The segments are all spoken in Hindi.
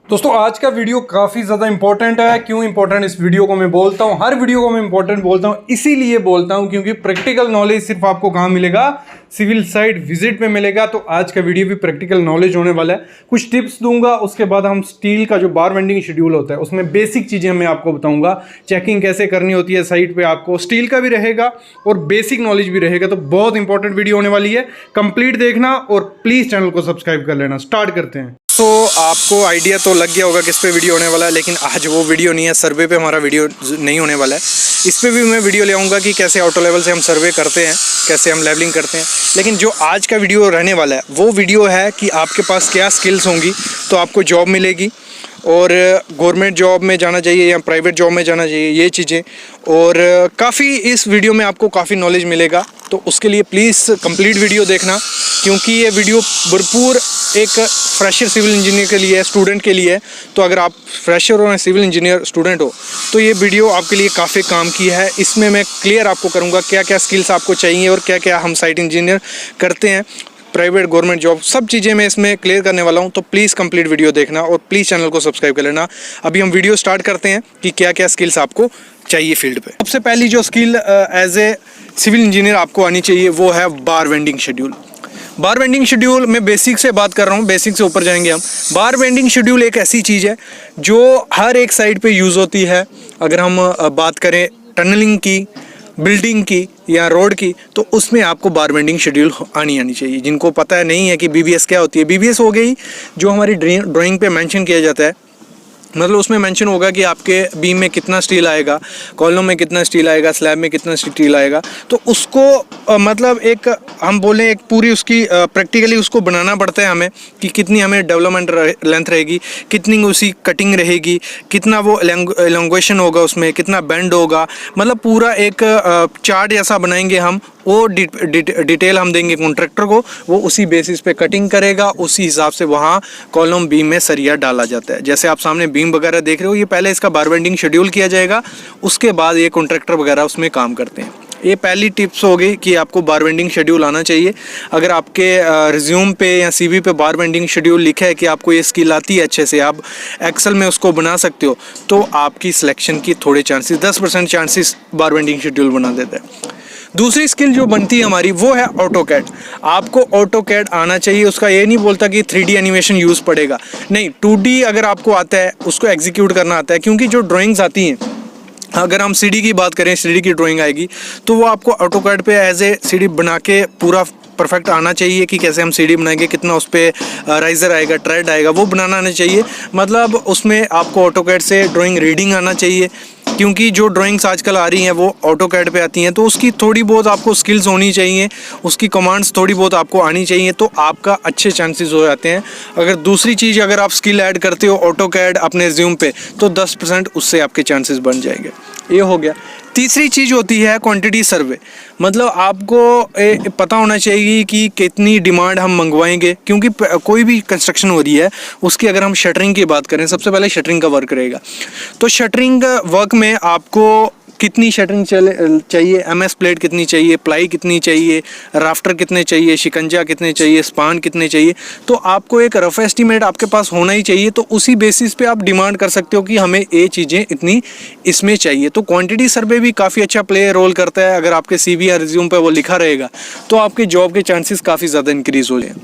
दोस्तों आज का वीडियो काफ़ी ज़्यादा इंपॉर्टेंट है। क्यों इंपॉर्टेंट इस वीडियो को मैं बोलता हूँ, हर वीडियो को मैं इंपॉर्टेंट बोलता हूँ, इसीलिए बोलता हूँ क्योंकि प्रैक्टिकल नॉलेज सिर्फ आपको कहाँ मिलेगा, सिविल साइट विजिट में मिलेगा। तो आज का वीडियो भी प्रैक्टिकल नॉलेज होने वाला है। कुछ टिप्स दूंगा, उसके बाद हम स्टील का जो बार वेंडिंग शेड्यूल होता है उसमें बेसिक चीज़ें मैं आपको बताऊंगा, चेकिंग कैसे करनी होती है साइट पे, आपको स्टील का भी रहेगा और बेसिक नॉलेज भी रहेगा। तो बहुत इंपॉर्टेंट वीडियो होने वाली है, कंप्लीट देखना और प्लीज़ चैनल को सब्सक्राइब कर लेना। स्टार्ट करते हैं। तो आपको आइडिया तो लग गया होगा किस पे वीडियो होने वाला है, लेकिन आज वो वीडियो नहीं है, सर्वे पे हमारा वीडियो नहीं होने वाला है। इस पे भी मैं वीडियो ले आऊँगा कि कैसे ऑटो लेवल से हम सर्वे करते हैं, कैसे हम लेवलिंग करते हैं। लेकिन जो आज का वीडियो रहने वाला है वो वीडियो है कि आपके पास क्या स्किल्स होंगी तो आपको जॉब मिलेगी, और गवर्नमेंट जॉब में जाना चाहिए या प्राइवेट जॉब में जाना चाहिए, ये चीज़ें। और काफ़ी इस वीडियो में आपको काफ़ी नॉलेज मिलेगा, तो उसके लिए प्लीज़ कंप्लीट वीडियो देखना, क्योंकि ये वीडियो भरपूर एक फ्रेशर सिविल इंजीनियर के लिए है, स्टूडेंट के लिए है। तो अगर आप फ्रेशर हो या सिविल इंजीनियर स्टूडेंट हो तो ये वीडियो आपके लिए काफ़ी काम की है। इसमें मैं क्लियर आपको करूँगा क्या क्या स्किल्स आपको चाहिए और क्या क्या हम साइट इंजीनियर करते हैं, प्राइवेट गवर्नमेंट जॉब, सब चीज़ें मैं इसमें क्लियर करने वाला हूं। तो प्लीज़ कंप्लीट वीडियो देखना और प्लीज़ चैनल को सब्सक्राइब कर लेना। अभी हम वीडियो स्टार्ट करते हैं कि क्या क्या स्किल्स आपको चाहिए फील्ड पे। सबसे पहली जो skill as a civil engineer आपको आनी चाहिए वो है bar bending schedule. Bar bending schedule मैं बेसिक से बात कर रहा हूँ, बेसिक से ऊपर जाएंगे हम। बार वेंडिंग शेड्यूल एक ऐसी चीज़ है जो हर एक साइड पे यूज़ होती है। अगर हम बात करें टनलिंग की, बिल्डिंग की या रोड की, तो उसमें आपको बार वेंडिंग शेड्यूल आनी चाहिए। जिनको पता नहीं है कि बीबीएस क्या होती है, बीबीएस हो गई जो हमारी ड्राइंग पे मेंशन किया जाता है। मतलब उसमें मेंशन होगा कि आपके बीम में कितना स्टील आएगा, कॉलम में कितना स्टील आएगा, स्लैब में कितना स्टील आएगा। तो उसको मतलब एक हम बोलें एक पूरी उसकी प्रैक्टिकली उसको बनाना पड़ता है हमें कि कितनी हमें डेवलपमेंट लेंथ रहेगी, कितनी उसी कटिंग रहेगी, कितना वो एलोंगेशन होगा, उसमें कितना बेंड होगा। मतलब पूरा एक चार्ट जैसा बनाएंगे हम, वो डिटेल हम देंगे कॉन्ट्रैक्टर को, वो उसी बेसिस पे कटिंग करेगा, उसी हिसाब से वहाँ कॉलम बीम में सरिया डाला जाता है। जैसे आप सामने बीम वगैरह देख रहे हो, ये पहले इसका बार वेंडिंग शेड्यूल किया जाएगा, उसके बाद ये कॉन्ट्रैक्टर वगैरह उसमें काम करते हैं। ये पहली टिप्स हो गई कि आपको बार वेंडिंग शेड्यूल आना चाहिए। अगर आपके रिज्यूम पे या सीवी पे बार वेंडिंग शेड्यूल लिखा है कि आपको ये स्किल आती है अच्छे से, आप एक्सेल में उसको बना सकते हो, तो आपकी सिलेक्शन की थोड़े चांसेस, 10% चांसेस बार वेंडिंग शेड्यूल बना देता है। दूसरी स्किल जो बनती है हमारी वो है ऑटोकैड। आपको ऑटोकैड आना चाहिए। उसका ये नहीं बोलता कि 3D एनिमेशन यूज़ पड़ेगा, नहीं, 2D अगर आपको आता है उसको एग्जीक्यूट करना आता है। क्योंकि जो ड्राइंग्स आती हैं, अगर हम सीडी की बात करें, सीडी की ड्राइंग आएगी तो वो आपको ऑटोकैड पे एज ए सीडी बना के पूरा परफेक्ट आना चाहिए कि कैसे हम सीडी बनाएंगे, कितना उस पर राइजर आएगा, ट्रेड आएगा, वो बनाना आना चाहिए। मतलब उसमें आपको ऑटोकैड से ड्राइंग रीडिंग आना चाहिए, क्योंकि जो ड्राइंग्स आजकल आ रही हैं वो ऑटोकैड पे आती हैं, तो उसकी थोड़ी बहुत आपको स्किल्स होनी चाहिए, उसकी कमांड्स थोड़ी बहुत आपको आनी चाहिए, तो आपका अच्छे चांसेस हो जाते हैं। अगर दूसरी चीज़ अगर आप स्किल ऐड करते हो ऑटोकैड अपने रिज्यूम पे, तो 10% उससे आपके चांसेस बन जाएंगे। ये हो गया। तीसरी चीज़ होती है क्वांटिटी सर्वे। मतलब आपको पता होना चाहिए कि कितनी डिमांड हम मंगवाएंगे, क्योंकि कोई भी कंस्ट्रक्शन हो रही है उसकी अगर हम शटरिंग की बात करें, सबसे पहले शटरिंग का वर्क रहेगा। तो शटरिंग वर्क में आपको कितनी शटरिंग चाहिए, एमएस प्लेट कितनी चाहिए, प्लाई कितनी चाहिए, राफ्टर कितने चाहिए, शिकंजा कितने चाहिए, स्पान कितने चाहिए, तो आपको एक रफ एस्टीमेट आपके पास होना ही चाहिए। तो उसी बेसिस पे आप डिमांड कर सकते हो कि हमें ये चीज़ें इतनी इसमें चाहिए। तो क्वांटिटी सर्वे भी काफ़ी अच्छा प्ले रोल करता है। अगर आपके सीवी या रिज्यूम पे वो लिखा रहेगा तो आपके जॉब के चांसेस काफ़ी ज़्यादा इंक्रीज़ हो जाए।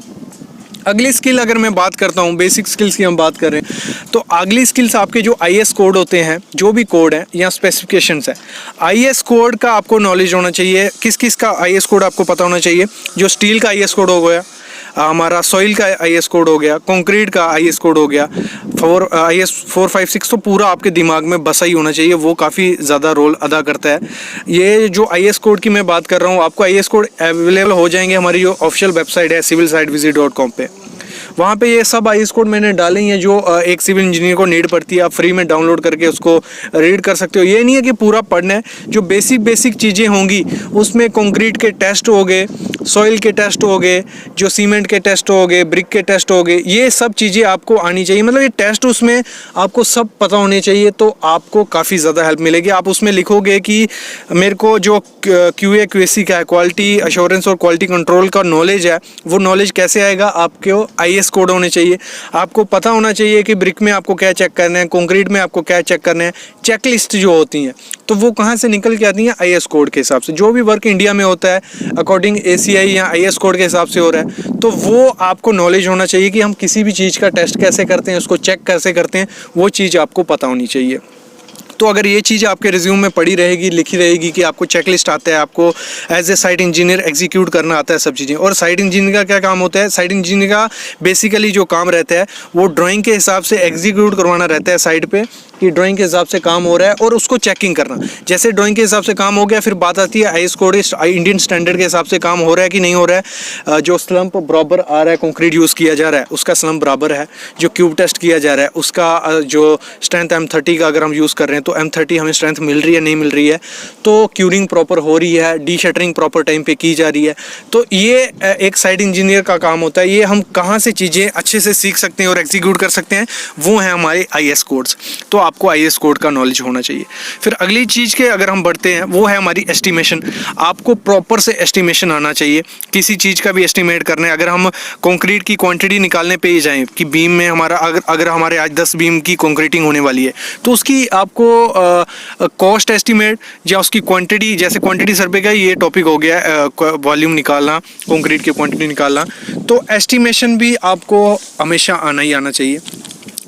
अगली स्किल अगर मैं बात करता हूँ, बेसिक स्किल्स की हम बात कर रहे हैं, तो अगली स्किल्स आपके जो आईएस कोड होते हैं, जो भी कोड है या स्पेसिफिकेशंस है, आईएस कोड का आपको नॉलेज होना चाहिए। किस किस का आईएस कोड आपको पता होना चाहिए। जो स्टील का आईएस कोड हो गया, हमारा सॉइल का आईएस कोड हो गया, कंक्रीट का आईएस कोड हो गया, आईएस 456, तो पूरा आपके दिमाग में बसा ही होना चाहिए, वो काफ़ी ज़्यादा रोल अदा करता है। ये जो आईएस कोड की मैं बात कर रहा हूँ, आपको आईएस कोड अवेलेबल हो जाएंगे हमारी जो ऑफिशियल वेबसाइट है civilsitevisit.com पे। वहाँ पे ये सब आईएस कोड मैंने डाले हैं जो एक सिविल इंजीनियर को नीड पड़ती है। आप फ्री में डाउनलोड करके उसको रीड कर सकते हो। ये नहीं है कि पूरा पढ़ना है, जो बेसिक चीज़ें होंगी उसमें कंक्रीट के टेस्ट हो गए, सॉइल के टेस्ट हो गए, जो सीमेंट के टेस्ट हो गए, ब्रिक के टेस्ट हो गए, ये सब चीज़ें आपको आनी चाहिए। मतलब ये टेस्ट उसमें आपको सब पता होने चाहिए, तो आपको काफ़ी ज़्यादा हेल्प मिलेगी। आप उसमें लिखोगे कि मेरे को जो QA QC का है, क्वालिटी अश्योरेंस और क्वालिटी कंट्रोल का नॉलेज है, वो नॉलेज कैसे आएगा, आपको आईएस IS कोड होने चाहिए। आपको पता होना चाहिए कि ब्रिक में आपको क्या चेक करना है, कंक्रीट में आपको क्या चेक करना है। चेकलिस्ट जो होती हैं तो वो कहाँ से निकल के आती हैं, IS कोड के हिसाब से। जो भी वर्क इंडिया में होता है अकॉर्डिंग ACI या IS कोड के हिसाब से हो रहा है, तो वो आपको नॉलेज होना चाहिए कि हम किसी भी चीज़ का टेस्ट कैसे करते हैं, उसको चेक कैसे करते हैं, वो चीज़ आपको पता होनी चाहिए। तो अगर ये चीज़ आपके रिज्यूम में पड़ी रहेगी, लिखी रहेगी कि आपको चेकलिस्ट आता है, आपको as a site engineer execute करना आता है सब चीज़ें। और साइट इंजीनियर का क्या काम होता है, साइट इंजीनियर का बेसिकली जो काम रहता है वो ड्राइंग के हिसाब से एग्जीक्यूट करवाना रहता है साइट पे, कि ड्राइंग के हिसाब से काम हो रहा है और उसको चेकिंग करना। जैसे ड्राइंग के हिसाब से काम हो गया, फिर बात आती है IS कोड, इंडियन स्टैंडर्ड के हिसाब से काम हो रहा है कि नहीं हो रहा है। जो स्लम्प बराबर आ रहा है, कंक्रीट यूज़ किया जा रहा है उसका स्लम्प बराबर है, जो क्यूब टेस्ट किया जा रहा है उसका जो स्ट्रेंथ M30 का अगर हम यूज़ कर रहे हैं तो M30 हमें स्ट्रेंथ मिल रही है नहीं मिल रही है, तो क्यूरिंग प्रॉपर हो रही है, डी शटरिंग प्रॉपर टाइम पे की जा रही है। तो ये एक साइट इंजीनियर का काम होता है। ये हम कहाँ से चीज़ें अच्छे से सीख सकते हैं और एग्जीक्यूट कर सकते हैं, वो है हमारे IS कोड्स। तो आपको IS कोड का नॉलेज होना चाहिए। फिर अगली चीज़ के अगर हम बढ़ते हैं वो है हमारी एस्टिमेशन। आपको प्रॉपर से एस्टिमेशन आना चाहिए, किसी चीज़ का भी एस्टिमेट करना है। अगर हम कंक्रीट की क्वांटिटी निकालने पे ही जाएं कि बीम में हमारा अगर हमारे आज 10 बीम की कंक्रीटिंग होने वाली है, तो उसकी आपको कॉस्ट एस्टिमेट या उसकी क्वांटिटी, जैसे क्वांटिटी सर्वे का ये टॉपिक हो गया, वॉल्यूम निकालना, कंक्रीट की क्वांटिटी निकालना, तो एस्टिमेशन भी आपको हमेशा आना ही आना चाहिए।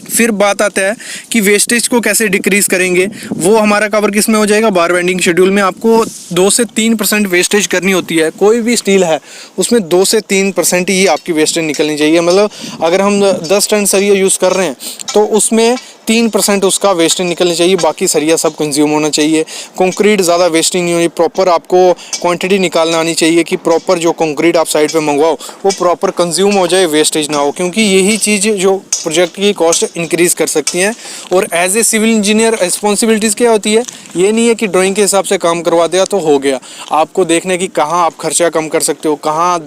फिर बात आता है कि वेस्टेज को कैसे डिक्रीज़ करेंगे, वो हमारा कवर किस में हो जाएगा, बार बेंडिंग शेड्यूल में। आपको 2 से 3% वेस्टेज करनी होती है। कोई भी स्टील है उसमें 2 से 3% ही आपकी वेस्टेज निकलनी चाहिए। मतलब अगर हम 10 टन सरिया यूज़ कर रहे हैं तो उसमें 3% उसका वेस्टेज निकलनी चाहिए, बाकी सरिया सब कंज्यूम होना चाहिए। कंक्रीट ज़्यादा वेस्टिंग नहीं होनी, प्रॉपर आपको क्वांटिटी निकालना आनी चाहिए कि प्रॉपर जो कंक्रीट आप साइड पे मंगवाओ वो प्रॉपर कंज्यूम हो जाए, वेस्टेज ना हो, क्योंकि यही चीज़ जो प्रोजेक्ट की कॉस्ट इंक्रीज़ कर सकती हैं। और as a civil engineer responsibilities क्या होती है, ये नहीं है कि ड्राइंग के हिसाब से काम करवा दिया तो हो गया। आपको देखने की कहाँ आप खर्चा कम कर सकते हो, कहाँ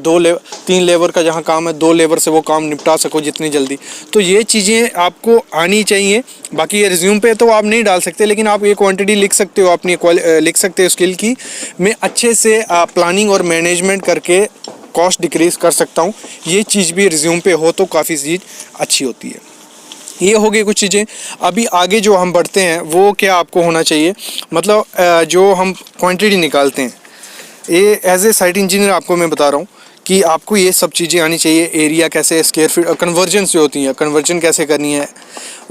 3 लेबर का जहाँ काम है 2 लेबर से वो काम निपटा सको जितनी जल्दी। तो ये चीज़ें आपको आनी चाहिए। बाकी ये रिज्यूम पे तो आप नहीं डाल सकते, लेकिन आप ये क्वांटिटी लिख सकते हो, अपनी लिख सकते हो स्किल की, मैं अच्छे से प्लानिंग और मैनेजमेंट करके कॉस्ट डिक्रीज़ कर सकता हूँ। ये चीज़ भी रिज्यूम पे हो तो काफ़ी चीज़ अच्छी होती है। ये हो गई कुछ चीज़ें। अभी आगे जो हम बढ़ते हैं वो क्या आपको होना चाहिए, मतलब जो हम क्वांटिटी निकालते हैं, ये एज ए साइट इंजीनियर आपको मैं बता रहा हूँ कि आपको ये सब चीज़ें आनी चाहिए। एरिया कैसे, स्क्वायर फीट, कन्वर्जन जो होती हैं, कन्वर्जन कैसे करनी है,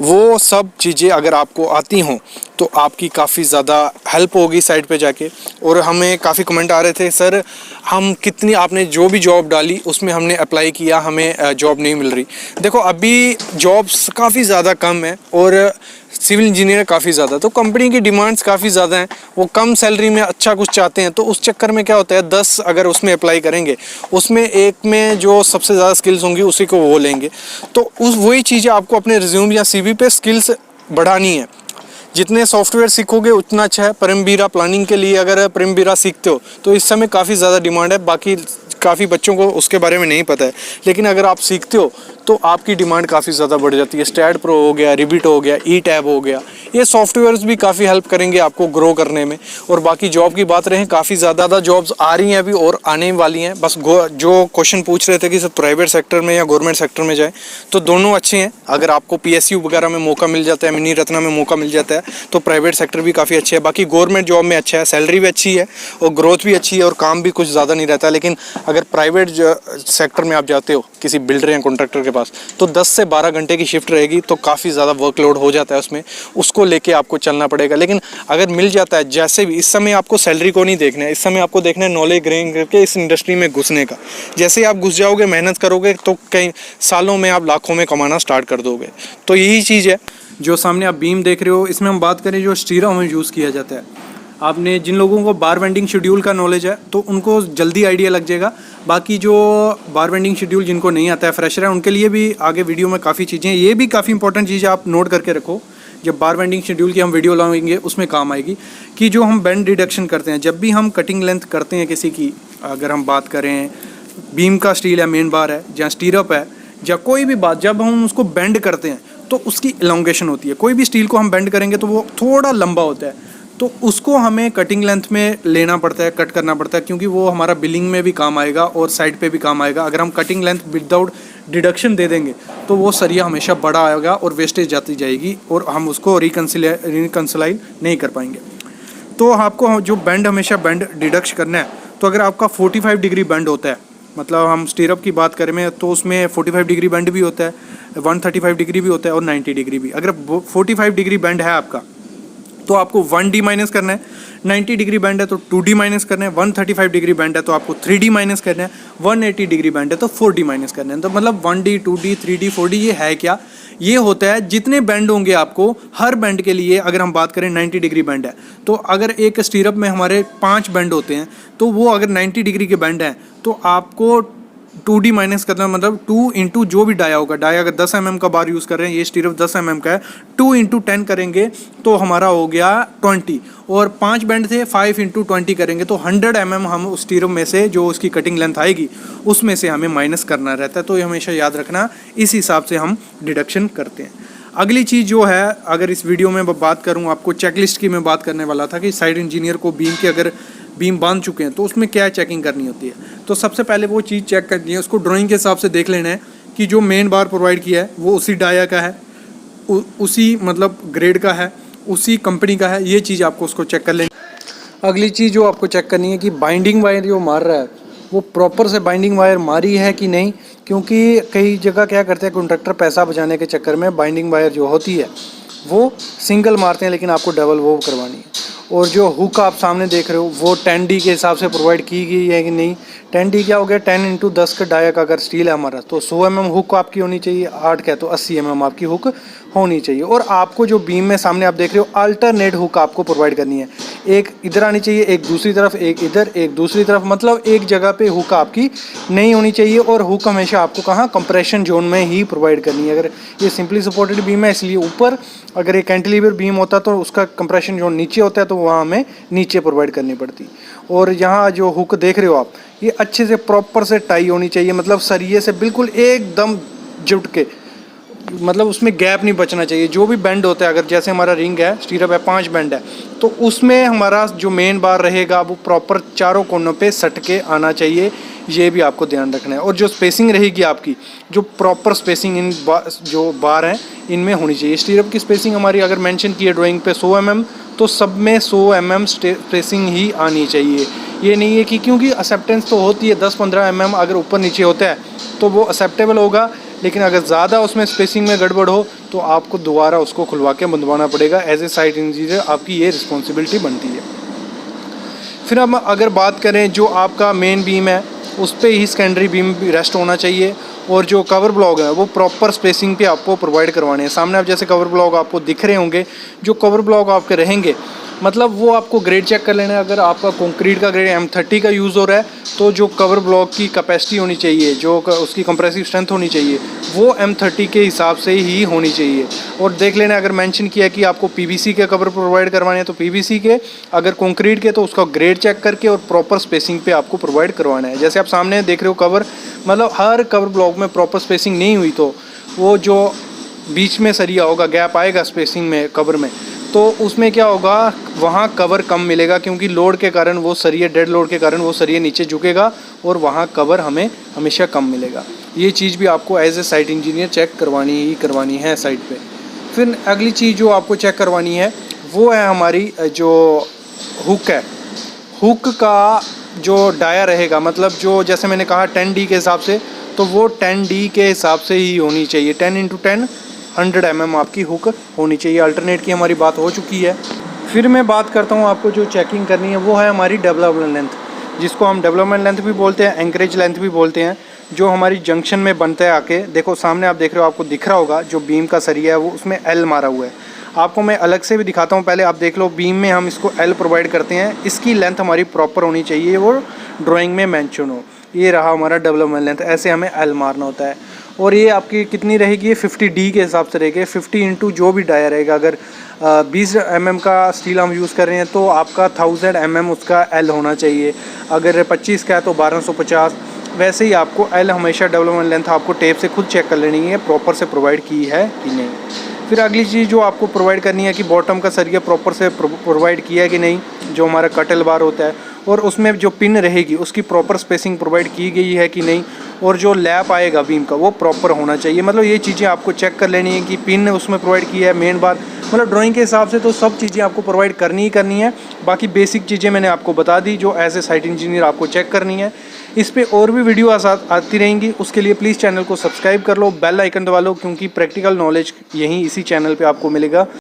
वो सब चीज़ें अगर आपको आती हों तो आपकी काफ़ी ज़्यादा हेल्प होगी साइट पे जाके। और हमें काफ़ी कमेंट आ रहे थे, सर हम कितनी, आपने जो भी जॉब डाली उसमें हमने अप्लाई किया, हमें जॉब नहीं मिल रही। देखो अभी जॉब्स काफ़ी ज़्यादा कम है और सिविल इंजीनियर काफ़ी ज़्यादा, तो कंपनी की डिमांड्स काफ़ी ज़्यादा हैं, वो कम सैलरी में अच्छा कुछ चाहते हैं। तो उस चक्कर में क्या होता है, 10 अगर उसमें अप्लाई करेंगे, उसमें एक में जो सबसे ज़्यादा स्किल्स होंगी उसी को वो लेंगे। तो वही चीज़ें आपको अपने रिज्यूम या CV पे स्किल्स बढ़ानी है। जितने सॉफ्टवेयर सीखोगे उतना अच्छा है। प्रिमवीरा प्लानिंग के लिए अगर प्रिमवीरा सीखते हो तो इस समय काफ़ी ज़्यादा डिमांड है। बाकी काफ़ी बच्चों को उसके बारे में नहीं पता है, लेकिन अगर आप सीखते हो तो आपकी डिमांड काफ़ी ज़्यादा बढ़ जाती है। स्टैड प्रो हो गया, रिबिट हो गया, ई-टैब हो गया, ये सॉफ्टवेयर्स भी काफ़ी हेल्प करेंगे आपको ग्रो करने में। और बाकी जॉब की बात रहे, काफ़ी ज़्यादा जॉब्स आ रही हैं अभी और आने वाली हैं। बस जो क्वेश्चन पूछ रहे थे कि सब प्राइवेट सेक्टर में या गवर्नमेंट सेक्टर में जाए, तो दोनों अच्छे हैं। अगर आपको PSU वगैरह में मौका मिल जाता है, मिनी रत्ना में मौका मिल जाता है, तो प्राइवेट सेक्टर भी काफ़ी अच्छे है। बाकी गवर्नमेंट जॉब में अच्छा है, सैलरी भी अच्छी है और ग्रोथ भी अच्छी है और काम भी कुछ ज़्यादा नहीं रहता। लेकिन अगर प्राइवेट सेक्टर में आप जाते हो किसी बिल्डर या कॉन्ट्रैक्टर के पास, तो 10 से 12 घंटे की शिफ्ट रहेगी, तो काफ़ी ज़्यादा वर्कलोड हो जाता है उसमें, उसको लेके आपको चलना पड़ेगा। लेकिन अगर मिल जाता है, जैसे भी, इस समय आपको सैलरी को नहीं देखना है, इस समय आपको देखना है नॉलेज गेन करके इस इंडस्ट्री में घुसने का। जैसे आप घुस जाओगे, मेहनत करोगे, तो कई सालों में आप लाखों में कमाना स्टार्ट कर दोगे। तो यही चीज़ है। जो सामने आप बीम देख रहे हो, इसमें हम बात करें जो स्टीरा में यूज़ किया जाता है। आपने जिन लोगों को बार बेंडिंग शेड्यूल का नॉलेज है तो उनको जल्दी आइडिया लग जाएगा। बाकी जो बार बेंडिंग शेड्यूल जिनको नहीं आता है, फ्रेशर है, उनके लिए भी आगे वीडियो में काफ़ी चीज़ें, ये भी काफ़ी इंपॉर्टेंट चीज़ आप नोट करके रखो। जब बार बेंडिंग शेड्यूल की हम वीडियो लाएंगे उसमें काम आएगी कि जो हम बेंड डिडक्शन करते हैं, जब भी हम कटिंग लेंथ करते हैं किसी की, अगर हम बात करें बीम का स्टील है, मेन बार है, या स्टीरअप है, या कोई भी बात, जब हम उसको बेंड करते हैं तो उसकी एलोंगेशन होती है। कोई भी स्टील को हम बेंड करेंगे तो वो थोड़ा लंबा होता है, तो उसको हमें कटिंग लेंथ में लेना पड़ता है, कट करना पड़ता है, क्योंकि वो हमारा बिलिंग में भी काम आएगा और साइड पे भी काम आएगा। अगर हम कटिंग लेंथ विदाउट डिडक्शन दे देंगे तो वो सरिया हमेशा बड़ा आएगा और वेस्टेज जाती जाएगी और हम उसको रिकंसिलाइन नहीं कर पाएंगे। तो आपको जो बेंड हमेशा बेंड डिडक्श करना है, तो अगर आपका 45 डिग्री बेंड होता है, मतलब हम स्टीरअप की बात करें में तो उसमें 45 डिग्री बेंड भी होता है, 135 डिग्री भी होता है और 90 डिग्री भी। अगर 45 डिग्री बेंड है आपका तो आपको 1D माइनस करना है, 90 डिग्री बैंड है तो 2D माइनस करना है, 135 डिग्री बैंड है तो आपको 3D माइनस करना है, 180 डिग्री बैंड है तो 4D माइनस करना है। तो मतलब 1D 2D 3D 4D ये है क्या, ये होता है जितने बैंड होंगे आपको हर बैंड के लिए। अगर हम बात करें 90 डिग्री बैंड है तो अगर एक स्टीरअप में हमारे 5 बैंड होते हैं तो वो अगर 90 डिग्री के बैंड हैं तो आपको 2D माइनस करना, मतलब 2 इंटू जो भी डाया होगा, डाया अगर 10 mm का बार यूज़ कर रहे हैं, ये स्टीरअप 10 mm का है, 2 इंटू 10 करेंगे तो हमारा हो गया 20, और 5 बैंड थे 5 इंटू 20 करेंगे तो 100 mm हम उस स्टीरअप में से जो उसकी कटिंग लेंथ आएगी उसमें से हमें माइनस करना रहता है। तो ये हमेशा याद रखना, इस हिसाब से हम डिडक्शन करते हैं। अगली चीज़ जो है, अगर इस वीडियो में बात करूँ आपको चेकलिस्ट की मैं बात करने वाला था कि साइड इंजीनियर को बीम के अगर बीम बांध चुके हैं तो उसमें क्या चेकिंग करनी होती है। तो सबसे पहले वो चीज़ चेक करनी है, उसको ड्राइंग के हिसाब से देख लेना है कि जो मेन बार प्रोवाइड किया है वो उसी डाया का है, उसी मतलब ग्रेड का है, उसी कंपनी का है, ये चीज़ आपको उसको चेक कर लेनी। अगली चीज़ जो आपको चेक करनी है कि बाइंडिंग वायर जो मार रहा है वो प्रॉपर से बाइंडिंग वायर मारी है कि नहीं, क्योंकि कई जगह क्या करते हैं कॉन्ट्रैक्टर पैसा बचाने के चक्कर में बाइंडिंग वायर जो होती है वो सिंगल मारते हैं, लेकिन आपको डबल वो करवानी है। और जो हुक आप सामने देख रहे हो वो 10D के हिसाब से प्रोवाइड की गई है कि नहीं। 10D क्या हो गया, 10 इंटू 10 का डाया का अगर स्टील है हमारा तो 100 mm हुक आपकी होनी चाहिए, 8 का है तो 80 mm आपकी हुक होनी चाहिए। और आपको जो बीम में सामने आप देख रहे हो अल्टरनेट हुक आपको प्रोवाइड करनी है, एक इधर आनी चाहिए, एक दूसरी तरफ, एक इधर, एक दूसरी तरफ, मतलब एक जगह पे हुक आपकी नहीं होनी चाहिए। और हुक हमेशा आपको कहाँ, कंप्रेशन जोन में ही प्रोवाइड करनी है। अगर ये सिंपली सपोर्टेड बीम है इसलिए ऊपर, अगर ये कैंटिलीवर बीम होता तो उसका कंप्रेशन जोन नीचे होता है तो वहाँ हमें नीचे प्रोवाइड करनी पड़ती। और यहाँ जो हुक देख रहे हो आप, ये अच्छे से प्रॉपर से टाई होनी चाहिए, मतलब सरिये से बिल्कुल एकदम जुट के, मतलब उसमें गैप नहीं बचना चाहिए। जो भी बेंड होता है, अगर जैसे हमारा रिंग है, स्टीरअप है, 5 बेंड है, तो उसमें हमारा जो मेन बार रहेगा वो प्रॉपर चारों कोनों पे सट के आना चाहिए, ये भी आपको ध्यान रखना है। और जो स्पेसिंग रहेगी आपकी, जो प्रॉपर स्पेसिंग इन जो बार हैं इनमें होनी चाहिए। स्टीरअप की स्पेसिंग हमारी अगर मेंशन की है ड्राइंग पे 100 mm, तो सब में 100 mm स्पेसिंग ही आनी चाहिए। ये नहीं है कि क्योंकि एक्सेप्टेंस तो होती है 10-15 mm अगर ऊपर नीचे होता है तो वो एक्सेप्टेबल होगा, लेकिन अगर ज़्यादा उसमें स्पेसिंग में गड़बड़ हो तो आपको दोबारा उसको खुलवा के बंधवाना पड़ेगा। एज ए साइट इंजीनियर आपकी ये रिस्पॉन्सिबिलिटी बनती है। फिर हम अगर बात करें जो आपका मेन बीम है उस पर ही सेकेंडरी बीम रेस्ट होना चाहिए, और जो कवर ब्लॉक है वो प्रॉपर स्पेसिंग पे आपको प्रोवाइड करवाने हैं। सामने आप जैसे कवर ब्लॉक आपको दिख रहे होंगे, जो कवर ब्लॉक आपके रहेंगे मतलब वो आपको ग्रेड चेक कर लेना है। अगर आपका कंक्रीट का ग्रेड M30 का यूज़ हो रहा है तो जो कवर ब्लॉक की कैपेसिटी होनी चाहिए, जो उसकी कंप्रेसिव स्ट्रेंथ होनी चाहिए, वो M30 के हिसाब से ही होनी चाहिए। और देख लेना, अगर मेंशन किया कि आपको PVC के कवर प्रोवाइड करवाने हैं तो PVC के, अगर कंक्रीट के तो उसका ग्रेड चेक करके और प्रॉपर स्पेसिंग पे आपको प्रोवाइड करवाना है। जैसे आप सामने देख रहे हो कवर, मतलब हर कवर ब्लॉक में प्रॉपर स्पेसिंग नहीं हुई तो वो जो बीच में सरिया होगा, गैप आएगा स्पेसिंग में कवर में, तो उसमें क्या होगा, वहाँ कवर कम मिलेगा, क्योंकि लोड के कारण वो सरिया, डेड लोड के कारण वो सरिया नीचे झुकेगा और वहाँ कवर हमें हमेशा कम मिलेगा। ये चीज़ भी आपको as a site engineer check करवानी है साइट पे। फिर अगली चीज़ जो आपको चेक करवानी है वो है हमारी जो हुक है। हुक का जो डाया रहेगा, मतलब जो जैसे मैंने कहा 10D के हिसाब से, तो वो 10D के हिसाब से ही होनी चाहिए। 10 इंटू 10 100 mm आपकी हुक होनी चाहिए। अल्टरनेट की हमारी बात हो चुकी है। फिर मैं बात करता हूँ आपको जो चेकिंग करनी है वो है हमारी डेवलपमेंट लेंथ, जिसको हम डेवलपमेंट लेंथ भी बोलते हैं, एंकरेज लेंथ भी बोलते हैं, जो हमारी जंक्शन में बनता है आके। देखो सामने आप देख रहे हो, आपको दिख रहा होगा जो बीम का सरिया है वो उसमें L मारा हुआ है। आपको मैं अलग से भी दिखाता हूँ, पहले आप देख लो। बीम में हम इसको L प्रोवाइड करते हैं, इसकी लेंथ हमारी प्रॉपर होनी चाहिए, वो ड्राइंग में मेंशन हो। ये रहा हमारा डेवलपमेंट लेंथ, ऐसे हमें L मारना होता है। और ये आपकी कितनी रहेगी, 50D के हिसाब से रहेगी। 50 इंटू जो भी डाया रहेगा, अगर 20 mm का स्टील हम यूज़ कर रहे हैं तो आपका 1000 mm उसका L होना चाहिए। अगर 25 का है तो 1250। वैसे ही आपको L हमेशा डेवलपमेंट लेंथ आपको टेप से खुद चेक कर लेनी है प्रॉपर से प्रोवाइड की है कि नहीं। फिर अगली चीज़ जो आपको प्रोवाइड करनी है कि बॉटम का सरिया प्रॉपर से प्रोवाइड किया है कि नहीं, जो हमारा कटल बार होता है, और उसमें जो पिन रहेगी उसकी प्रॉपर स्पेसिंग प्रोवाइड की गई है कि नहीं। और जो लैप आएगा बीम का वो प्रॉपर होना चाहिए। मतलब ये चीज़ें आपको चेक कर लेनी है कि पिन उसमें प्रोवाइड की है। मेन बात मतलब ड्राइंग के हिसाब से तो सब चीज़ें आपको प्रोवाइड करनी ही करनी है। बाकी बेसिक चीज़ें मैंने आपको बता दी जो एज ए साइट इंजीनियर आपको चेक करनी है। इस पे और भी वीडियो आती रहेंगी, उसके लिए प्लीज़ चैनल को सब्सक्राइब कर लो, बेल आइकन दबा लो, क्योंकि प्रैक्टिकल नॉलेज यहीं इसी चैनल पे आपको मिलेगा।